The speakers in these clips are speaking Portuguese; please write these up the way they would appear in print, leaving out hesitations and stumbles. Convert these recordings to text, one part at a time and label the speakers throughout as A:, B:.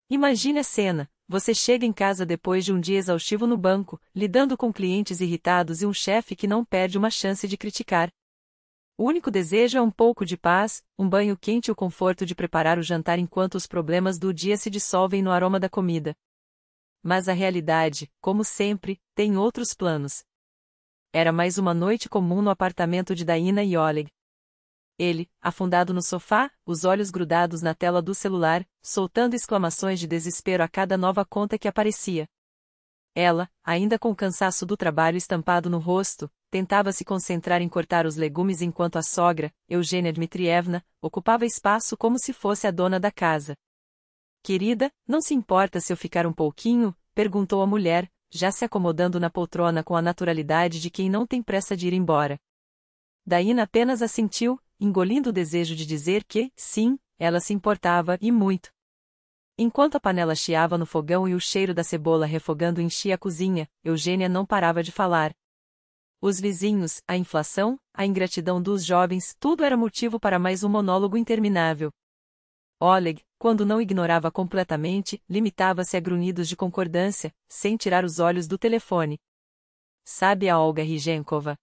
A: Imagine a cena. Você chega em casa depois de um dia exaustivo no banco, lidando com clientes irritados e um chefe que não perde uma chance de criticar. O único desejo é um pouco de paz, um banho quente e o conforto de preparar o jantar enquanto os problemas do dia se dissolvem no aroma da comida. Mas a realidade, como sempre, tem outros planos. Era mais uma noite comum no apartamento de Daina e Oleg. Ele, afundado no sofá, os olhos grudados na tela do celular, soltando exclamações de desespero a cada nova conta que aparecia. Ela, ainda com o cansaço do trabalho estampado no rosto, tentava se concentrar em cortar os legumes enquanto a sogra, Eugênia Dmitrievna, ocupava espaço como se fosse a dona da casa. Querida, não se importa se eu ficar um pouquinho? Perguntou a mulher, já se acomodando na poltrona com a naturalidade de quem não tem pressa de ir embora. Daina apenas assentiu, engolindo o desejo de dizer que, sim, ela se importava, e muito. Enquanto a panela chiava no fogão e o cheiro da cebola refogando enchia a cozinha, Eugênia não parava de falar. Os vizinhos, a inflação, a ingratidão dos jovens, tudo era motivo para mais um monólogo interminável. Oleg, quando não ignorava completamente, limitava-se a grunhidos de concordância, sem tirar os olhos do telefone. Sabe a Olga Rigenkova?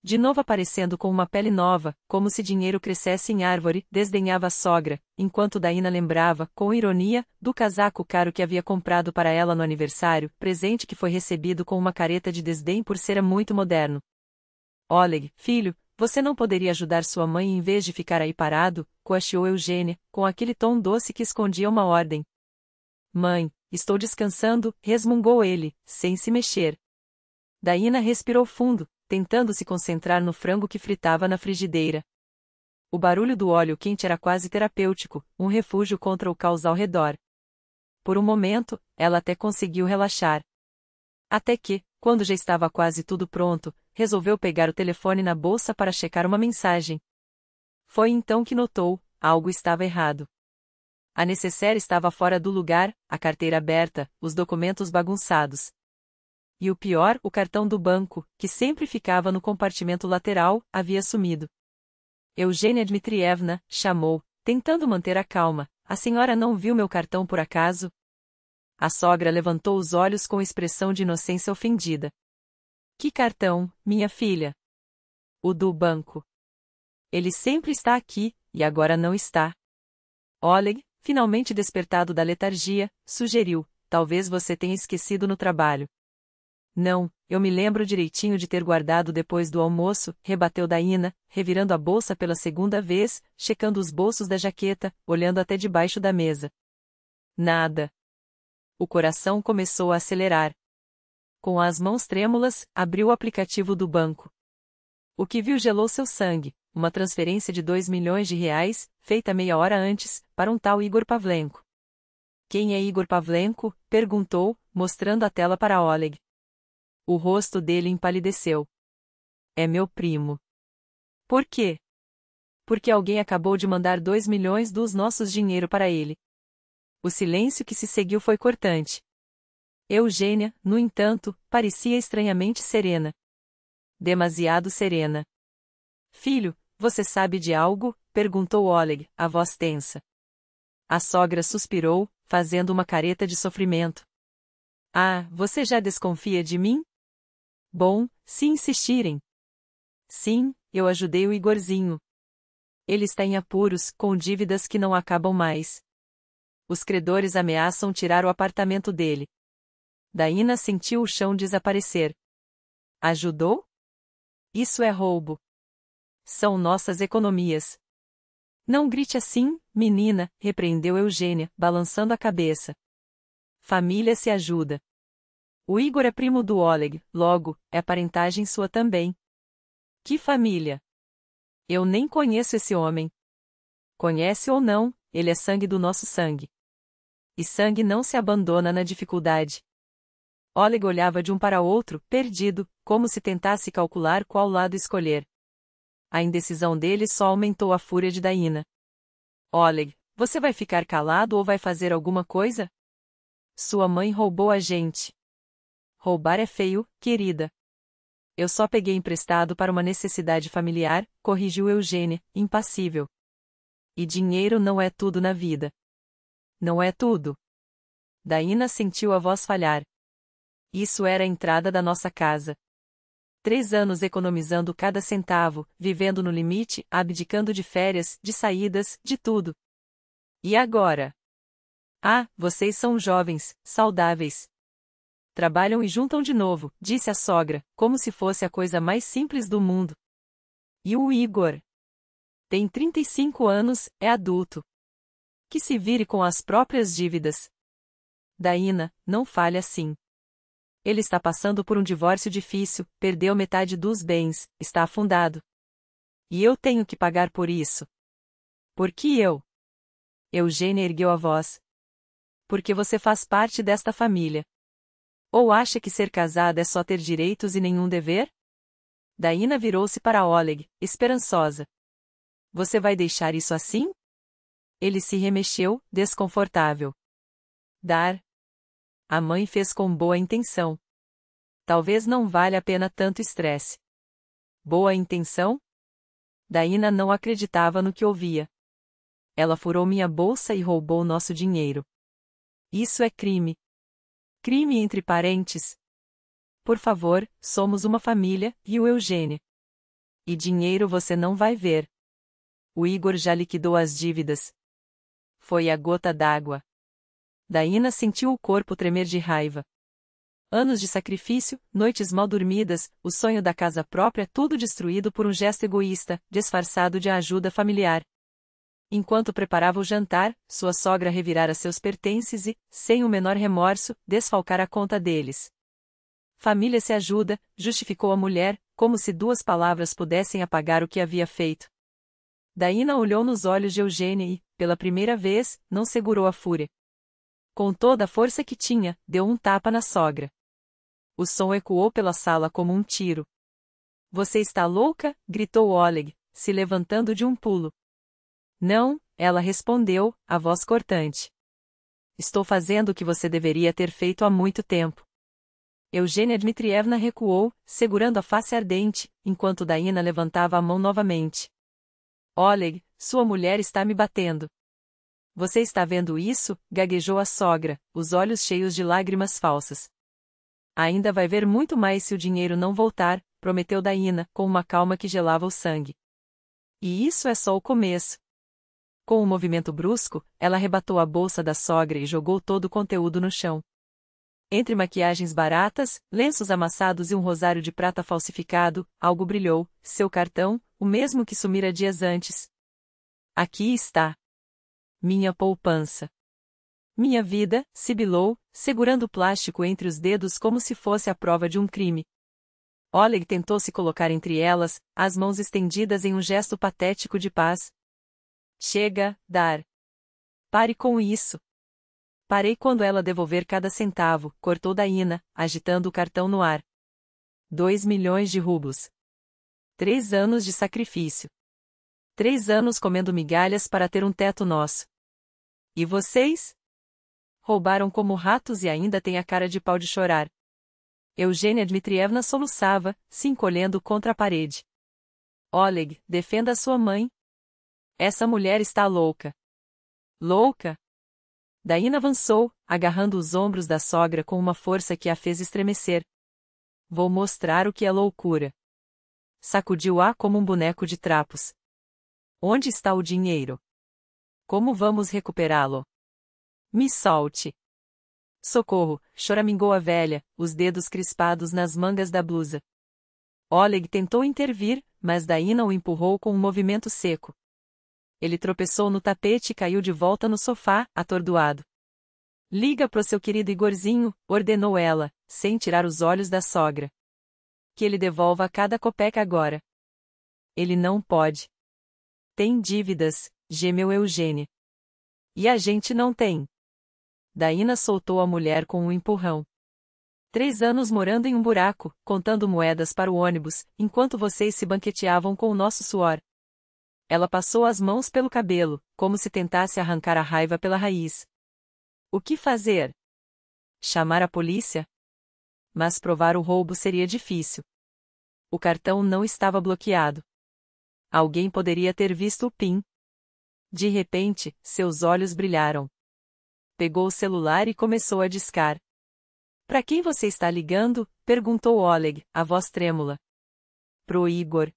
A: De novo aparecendo com uma pele nova, como se dinheiro crescesse em árvore, desdenhava a sogra, enquanto Daina lembrava, com ironia, do casaco caro que havia comprado para ela no aniversário, presente que foi recebido com uma careta de desdém por ser muito moderno. Oleg, filho, você não poderia ajudar sua mãe em vez de ficar aí parado? Coacheou Eugênia, com aquele tom doce que escondia uma ordem. Mãe, estou descansando, resmungou ele, sem se mexer. Daina respirou fundo, tentando se concentrar no frango que fritava na frigideira. O barulho do óleo quente era quase terapêutico, um refúgio contra o caos ao redor. Por um momento, ela até conseguiu relaxar. Até que, quando já estava quase tudo pronto, resolveu pegar o telefone na bolsa para checar uma mensagem. Foi então que notou, algo estava errado. A necessaire estava fora do lugar, a carteira aberta, os documentos bagunçados. E o pior, o cartão do banco, que sempre ficava no compartimento lateral, havia sumido. Eugênia Dmitrievna chamou, tentando manter a calma. A senhora não viu meu cartão por acaso? A sogra levantou os olhos com expressão de inocência ofendida. Que cartão, minha filha? O do banco. Ele sempre está aqui, e agora não está. Oleg, finalmente despertado da letargia, sugeriu, talvez você tenha esquecido no trabalho. Não, eu me lembro direitinho de ter guardado depois do almoço, rebateu Daina, revirando a bolsa pela segunda vez, checando os bolsos da jaqueta, olhando até debaixo da mesa. Nada. O coração começou a acelerar. Com as mãos trêmulas, abriu o aplicativo do banco. O que viu gelou seu sangue, uma transferência de 2 milhões de reais, feita meia hora antes, para um tal Igor Pavlenko. Quem é Igor Pavlenko? Perguntou, mostrando a tela para Oleg. O rosto dele empalideceu. É meu primo. Por quê? Porque alguém acabou de mandar 2 milhões dos nossos dinheiro para ele. O silêncio que se seguiu foi cortante. Eugênia, no entanto, parecia estranhamente serena. Demasiado serena. Filho, você sabe de algo? Perguntou Oleg, a voz tensa. A sogra suspirou, fazendo uma careta de sofrimento. Ah, você já desconfia de mim? Bom, se insistirem. Sim, eu ajudei o Igorzinho. Ele está em apuros, com dívidas que não acabam mais. Os credores ameaçam tirar o apartamento dele. Daina sentiu o chão desaparecer. Ajudou? Isso é roubo. São nossas economias. Não grite assim, menina, repreendeu Eugênia, balançando a cabeça. Família se ajuda. O Igor é primo do Oleg, logo, é parentagem sua também. Que família? Eu nem conheço esse homem. Conhece ou não, ele é sangue do nosso sangue. E sangue não se abandona na dificuldade. Oleg olhava de um para outro, perdido, como se tentasse calcular qual lado escolher. A indecisão dele só aumentou a fúria de Daina. Oleg, você vai ficar calado ou vai fazer alguma coisa? Sua mãe roubou a gente. Roubar é feio, querida. Eu só peguei emprestado para uma necessidade familiar, corrigiu Eugênia, impassível. E dinheiro não é tudo na vida. Não é tudo. Daína sentiu a voz falhar. Isso era a entrada da nossa casa. 3 anos economizando cada centavo, vivendo no limite, abdicando de férias, de saídas, de tudo. E agora? Ah, vocês são jovens, saudáveis. Trabalham e juntam de novo, disse a sogra, como se fosse a coisa mais simples do mundo. E o Igor? Tem 35 anos, é adulto. Que se vire com as próprias dívidas. Daína, não fale assim. Ele está passando por um divórcio difícil, perdeu metade dos bens, está afundado. E eu tenho que pagar por isso. Por que eu? Eugênia ergueu a voz. Porque você faz parte desta família. Ou acha que ser casada é só ter direitos e nenhum dever? Daína virou-se para Oleg, esperançosa. Você vai deixar isso assim? Ele se remexeu, desconfortável. Dar. A mãe fez com boa intenção. Talvez não valha a pena tanto estresse. Boa intenção? Daína não acreditava no que ouvia. Ela furou minha bolsa e roubou nosso dinheiro. Isso é crime. Crime entre parentes. Por favor, somos uma família, viu Eugênia. E dinheiro você não vai ver. O Igor já liquidou as dívidas. Foi a gota d'água. Daína sentiu o corpo tremer de raiva. Anos de sacrifício, noites mal dormidas, o sonho da casa própria tudo destruído por um gesto egoísta, disfarçado de ajuda familiar. Enquanto preparava o jantar, sua sogra revirara seus pertences e, sem o menor remorso, desfalcara a conta deles. Família se ajuda, justificou a mulher, como se 2 palavras pudessem apagar o que havia feito. Daína olhou nos olhos de Eugênia e, pela primeira vez, não segurou a fúria. Com toda a força que tinha, deu um tapa na sogra. O som ecoou pela sala como um tiro. Você está louca? Gritou Oleg, se levantando de um pulo. Não, ela respondeu, a voz cortante. Estou fazendo o que você deveria ter feito há muito tempo. Eugênia Dmitrievna recuou, segurando a face ardente, enquanto Daína levantava a mão novamente. Oleg, sua mulher está me batendo. Você está vendo isso? Gaguejou a sogra, os olhos cheios de lágrimas falsas. Ainda vai ver muito mais se o dinheiro não voltar, prometeu Daína, com uma calma que gelava o sangue. E isso é só o começo. Com um movimento brusco, ela arrebatou a bolsa da sogra e jogou todo o conteúdo no chão. Entre maquiagens baratas, lenços amassados e um rosário de prata falsificado, algo brilhou, seu cartão, o mesmo que sumira dias antes. Aqui está. Minha poupança. Minha vida, sibilou, segurando o plástico entre os dedos como se fosse a prova de um crime. Oleg tentou se colocar entre elas, as mãos estendidas em um gesto patético de paz. Chega, Dar. Pare com isso. Parei quando ela devolver cada centavo, cortou Daína, agitando o cartão no ar. 2 milhões de rublos. 3 anos de sacrifício. 3 anos comendo migalhas para ter um teto nosso. E vocês? Roubaram como ratos e ainda têm a cara de pau de chorar. Eugênia Dmitrievna soluçava, se encolhendo contra a parede. Oleg, defenda a sua mãe. Essa mulher está louca. Louca? Daína avançou, agarrando os ombros da sogra com uma força que a fez estremecer. Vou mostrar o que é loucura. Sacudiu-a como um boneco de trapos. Onde está o dinheiro? Como vamos recuperá-lo? Me solte. Socorro, choramingou a velha, os dedos crispados nas mangas da blusa. Oleg tentou intervir, mas Daína o empurrou com um movimento seco. Ele tropeçou no tapete e caiu de volta no sofá, atordoado. Liga pro seu querido Igorzinho, ordenou ela, sem tirar os olhos da sogra. Que ele devolva cada copeca agora. Ele não pode. Tem dívidas, gemeu Eugênia. E a gente não tem. Daína soltou a mulher com um empurrão. 3 anos morando em um buraco, contando moedas para o ônibus, enquanto vocês se banqueteavam com o nosso suor. Ela passou as mãos pelo cabelo, como se tentasse arrancar a raiva pela raiz. O que fazer? Chamar a polícia? Mas provar o roubo seria difícil. O cartão não estava bloqueado. Alguém poderia ter visto o PIN. De repente, seus olhos brilharam. pegou o celular e começou a discar. Pra quem você está ligando? Perguntou Oleg, a voz trêmula. Pro Igor.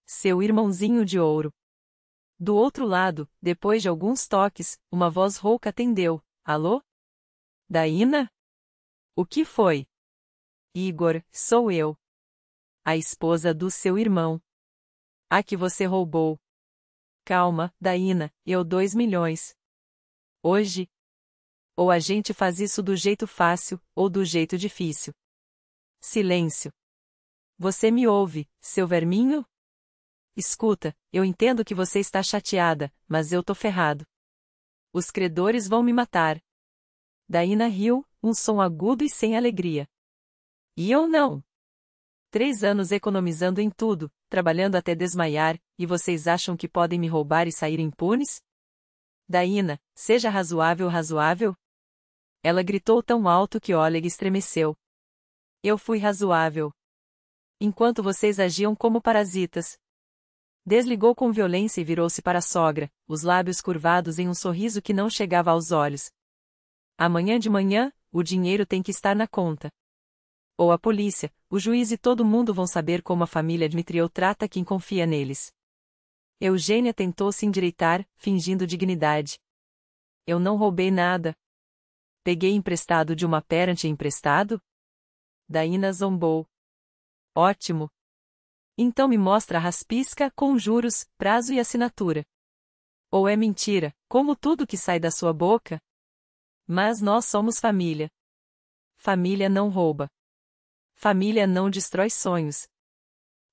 A: Seu irmãozinho de ouro. Do outro lado, depois de alguns toques, uma voz rouca atendeu. Alô? Daína? O que foi? Igor, sou eu. A esposa do seu irmão. A que você roubou. Calma, Daína, eu 2 milhões. Hoje? Ou a gente faz isso do jeito fácil, ou do jeito difícil. Silêncio. Você me ouve, seu verminho? Escuta, eu entendo que você está chateada, mas eu tô ferrado. Os credores vão me matar. Daína riu, um som agudo e sem alegria. E eu não. 3 anos economizando em tudo, trabalhando até desmaiar, e vocês acham que podem me roubar e sair impunes? Daína, seja razoável. Ela gritou tão alto que Oleg estremeceu. Eu fui razoável. Enquanto vocês agiam como parasitas. Desligou com violência e virou-se para a sogra, os lábios curvados em um sorriso que não chegava aos olhos. Amanhã de manhã, o dinheiro tem que estar na conta. Ou a polícia, o juiz e todo mundo vão saber como a família Dmitriev trata quem confia neles. Eugênia tentou se endireitar, fingindo dignidade. Eu não roubei nada. Peguei emprestado de uma parente emprestado? Daína zombou. Ótimo. Então me mostra a raspisca com juros, prazo e assinatura. Ou é mentira, como tudo que sai da sua boca? Mas nós somos família. Família não rouba. Família não destrói sonhos.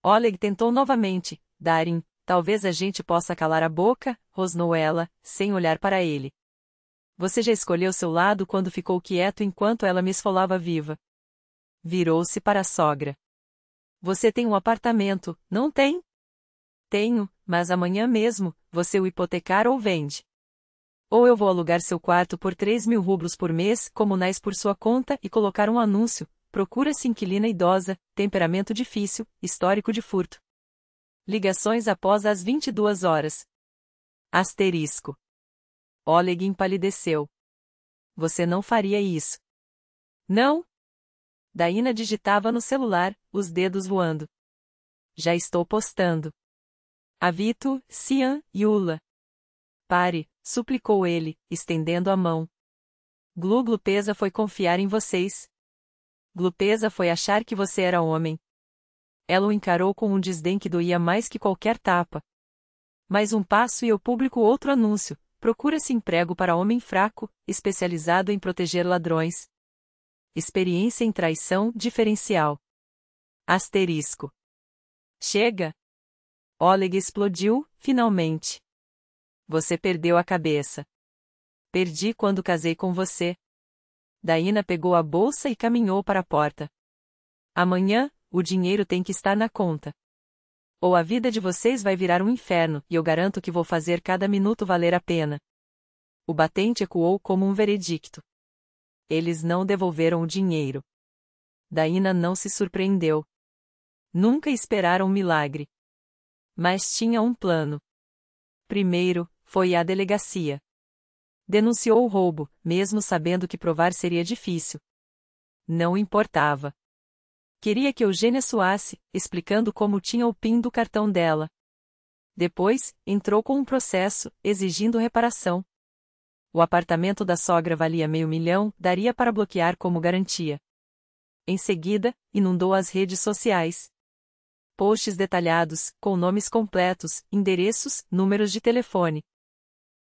A: Oleg tentou novamente. Darin, talvez a gente possa calar a boca, rosnou ela, sem olhar para ele. Você já escolheu seu lado quando ficou quieto enquanto ela me esfolava viva. Virou-se para a sogra. Você tem um apartamento, não tem? Tenho, mas amanhã mesmo, você o hipotecar ou vende. Ou eu vou alugar seu quarto por 3.000 rublos por mês, comunais por sua conta e colocar um anúncio. Procura-se inquilina idosa, temperamento difícil, histórico de furto. Ligações após as 22 horas. Asterisco. Oleg empalideceu. Você não faria isso. Não? Daína digitava no celular, os dedos voando. Já estou postando. Avito, Cian, Yula. Pare, suplicou ele, estendendo a mão. Glupeza foi confiar em vocês. Glupeza foi achar que você era homem. Ela o encarou com um desdém que doía mais que qualquer tapa. Mais um passo e eu publico outro anúncio. Procura-se emprego para homem fraco, especializado em proteger ladrões. Experiência em traição diferencial. Asterisco. Chega! Oleg explodiu, finalmente. Você perdeu a cabeça. Perdi quando casei com você. Daína pegou a bolsa e caminhou para a porta. Amanhã, o dinheiro tem que estar na conta. Ou a vida de vocês vai virar um inferno, e eu garanto que vou fazer cada minuto valer a pena. O batente ecoou como um veredicto. Eles não devolveram o dinheiro. Daína não se surpreendeu. Nunca esperaram um milagre. Mas tinha um plano. Primeiro, foi à delegacia. Denunciou o roubo, mesmo sabendo que provar seria difícil. Não importava. Queria que Eugênia suasse, explicando como tinha o PIN do cartão dela. Depois, entrou com um processo, exigindo reparação. O apartamento da sogra valia $500 mil, daria para bloquear como garantia. Em seguida, inundou as redes sociais. Posts detalhados, com nomes completos, endereços, números de telefone.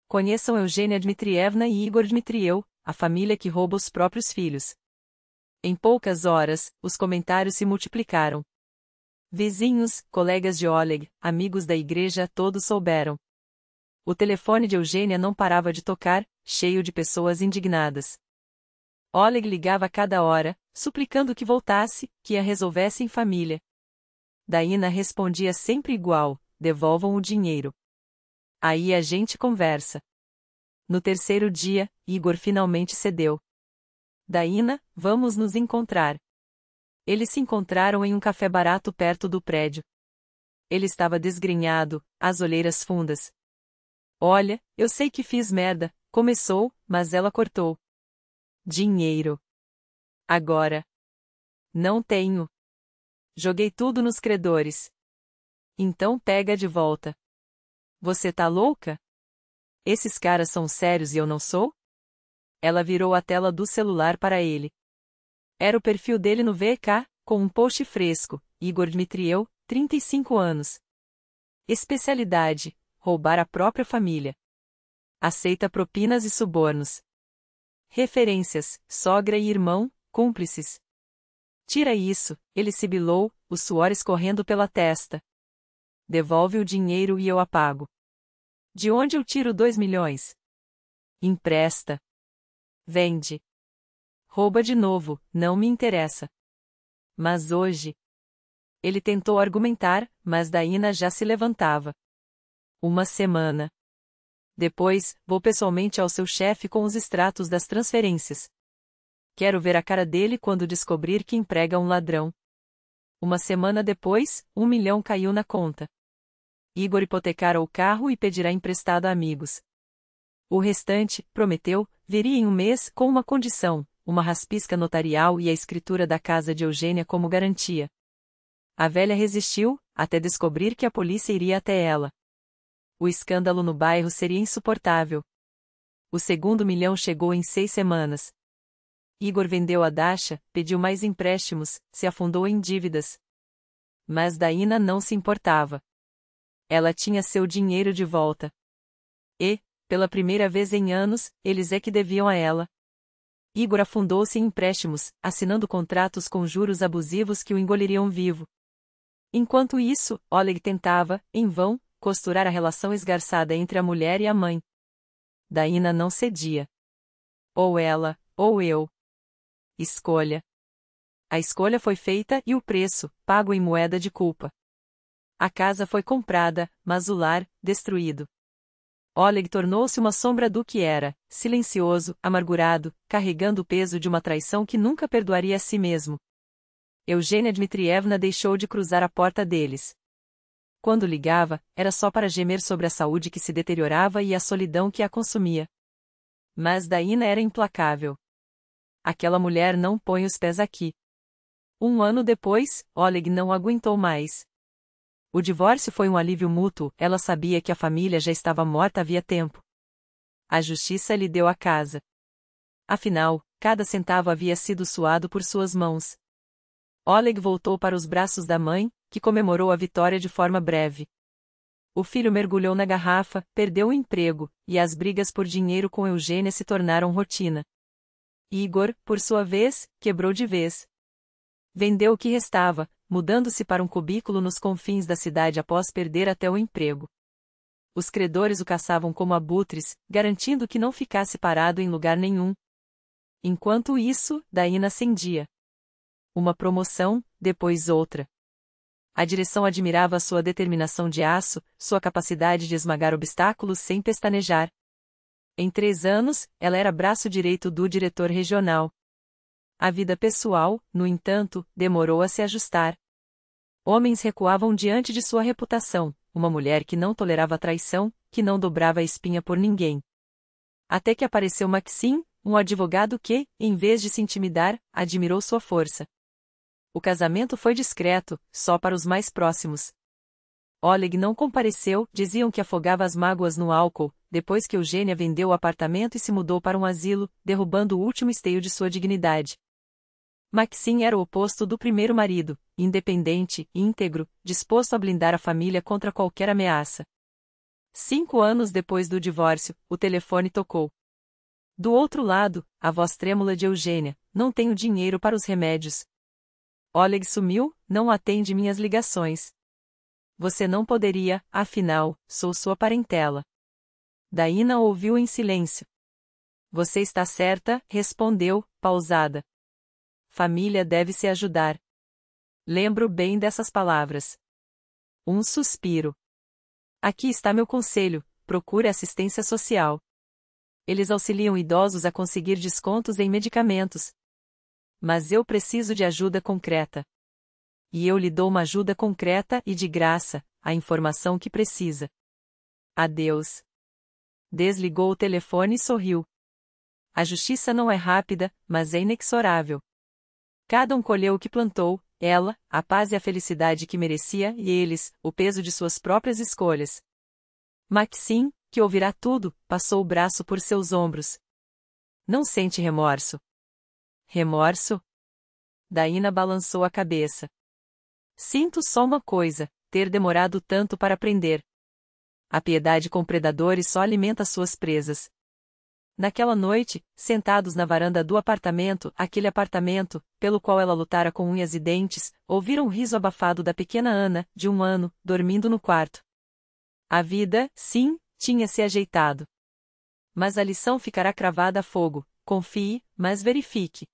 A: Conheçam Eugênia Dmitrievna e Igor Dmitriev, a família que rouba os próprios filhos. Em poucas horas, os comentários se multiplicaram. Vizinhos, colegas de Oleg, amigos da igreja, todos souberam. O telefone de Eugênia não parava de tocar, cheio de pessoas indignadas. Oleg ligava a cada hora, suplicando que voltasse, que a resolvesse em família. Daína respondia sempre igual: devolvam o dinheiro. Aí a gente conversa. No terceiro dia, Igor finalmente cedeu. Daína, vamos nos encontrar. Eles se encontraram em um café barato perto do prédio. Ele estava desgrenhado, as olheiras fundas. Olha, eu sei que fiz merda, Começou, mas ela cortou. Dinheiro. Agora. Não tenho. Joguei tudo nos credores. Então pega de volta. Você tá louca? Esses caras são sérios e eu não sou? Ela virou a tela do celular para ele. Era o perfil dele no VK, com um post fresco: Igor Dmitriev, 35 anos. Especialidade: roubar a própria família. Aceita propinas e subornos. Referências: sogra e irmão, cúmplices. Tira isso, ele sibilou, o suor escorrendo pela testa. Devolve o dinheiro e eu apago. De onde eu tiro 2 milhões? Empresta. Vende. Rouba de novo, não me interessa. Mas hoje. Ele tentou argumentar, mas Daina já se levantava. Uma semana. Depois, vou pessoalmente ao seu chefe com os extratos das transferências. Quero ver a cara dele quando descobrir que emprega um ladrão. Uma semana depois, 1 milhão caiu na conta. Igor hipotecara o carro e pedirá emprestado a amigos. O restante, prometeu, viria em um mês com uma condição: uma raspisca notarial e a escritura da casa de Eugênia como garantia. A velha resistiu, até descobrir que a polícia iria até ela. O escândalo no bairro seria insuportável. O segundo milhão chegou em 6 semanas. Igor vendeu a Dasha, pediu mais empréstimos, se afundou em dívidas. Mas Daina não se importava. Ela tinha seu dinheiro de volta. E, pela primeira vez em anos, eles é que deviam a ela. Igor afundou-se em empréstimos, assinando contratos com juros abusivos que o engoliriam vivo. Enquanto isso, Oleg tentava, em vão, costurar a relação esgarçada entre a mulher e a mãe. Daina não cedia. Ou ela, ou eu. Escolha. A escolha foi feita e o preço, pago em moeda de culpa. A casa foi comprada, mas o lar, destruído. Oleg tornou-se uma sombra do que era, silencioso, amargurado, carregando o peso de uma traição que nunca perdoaria a si mesmo. Eugênia Dmitrievna deixou de cruzar a porta deles. Quando ligava, era só para gemer sobre a saúde que se deteriorava e a solidão que a consumia. Mas Daina era implacável. Aquela mulher não põe os pés aqui. 1 ano depois, Oleg não aguentou mais. O divórcio foi um alívio mútuo, ela sabia que a família já estava morta havia tempo. A justiça lhe deu a casa. Afinal, cada centavo havia sido suado por suas mãos. Oleg voltou para os braços da mãe, que comemorou a vitória de forma breve. O filho mergulhou na garrafa, perdeu o emprego, e as brigas por dinheiro com Eugênia se tornaram rotina. Igor, por sua vez, quebrou de vez. Vendeu o que restava, mudando-se para um cubículo nos confins da cidade após perder até o emprego. Os credores o caçavam como abutres, garantindo que não ficasse parado em lugar nenhum. Enquanto isso, Daina acendia. Uma promoção, depois outra. A direção admirava sua determinação de aço, sua capacidade de esmagar obstáculos sem pestanejar. Em 3 anos, ela era braço direito do diretor regional. A vida pessoal, no entanto, demorou a se ajustar. Homens recuavam diante de sua reputação, uma mulher que não tolerava traição, que não dobrava a espinha por ninguém. Até que apareceu Maxim, um advogado que, em vez de se intimidar, admirou sua força. O casamento foi discreto, só para os mais próximos. Oleg não compareceu, diziam que afogava as mágoas no álcool, depois que Eugênia vendeu o apartamento e se mudou para um asilo, derrubando o último esteio de sua dignidade. Maxim era o oposto do primeiro marido, independente, íntegro, disposto a blindar a família contra qualquer ameaça. 5 anos depois do divórcio, o telefone tocou. Do outro lado, a voz trêmula de Eugênia: não tenho dinheiro para os remédios. Oleg sumiu, não atende minhas ligações. Você não poderia, afinal, sou sua parentela. Daina ouviu em silêncio. Você está certa, respondeu, pausada. Família deve se ajudar. Lembro bem dessas palavras. Um suspiro. Aqui está meu conselho: procure assistência social. Eles auxiliam idosos a conseguir descontos em medicamentos. Mas eu preciso de ajuda concreta. E eu lhe dou uma ajuda concreta e de graça, a informação que precisa. Adeus. Desligou o telefone e sorriu. A justiça não é rápida, mas é inexorável. Cada um colheu o que plantou, ela, a paz e a felicidade que merecia, e eles, o peso de suas próprias escolhas. Maxine, que ouvirá tudo, passou o braço por seus ombros. Não sente remorso? Remorso? Daina balançou a cabeça. Sinto só uma coisa, ter demorado tanto para aprender. A piedade com predadores só alimenta suas presas. Naquela noite, sentados na varanda do apartamento, aquele apartamento, pelo qual ela lutara com unhas e dentes, ouviram o riso abafado da pequena Ana, de 1 ano, dormindo no quarto. A vida, sim, tinha se ajeitado. Mas a lição ficará cravada a fogo, confie, mas verifique.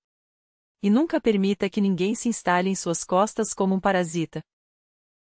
A: E nunca permita que ninguém se instale em suas costas como um parasita.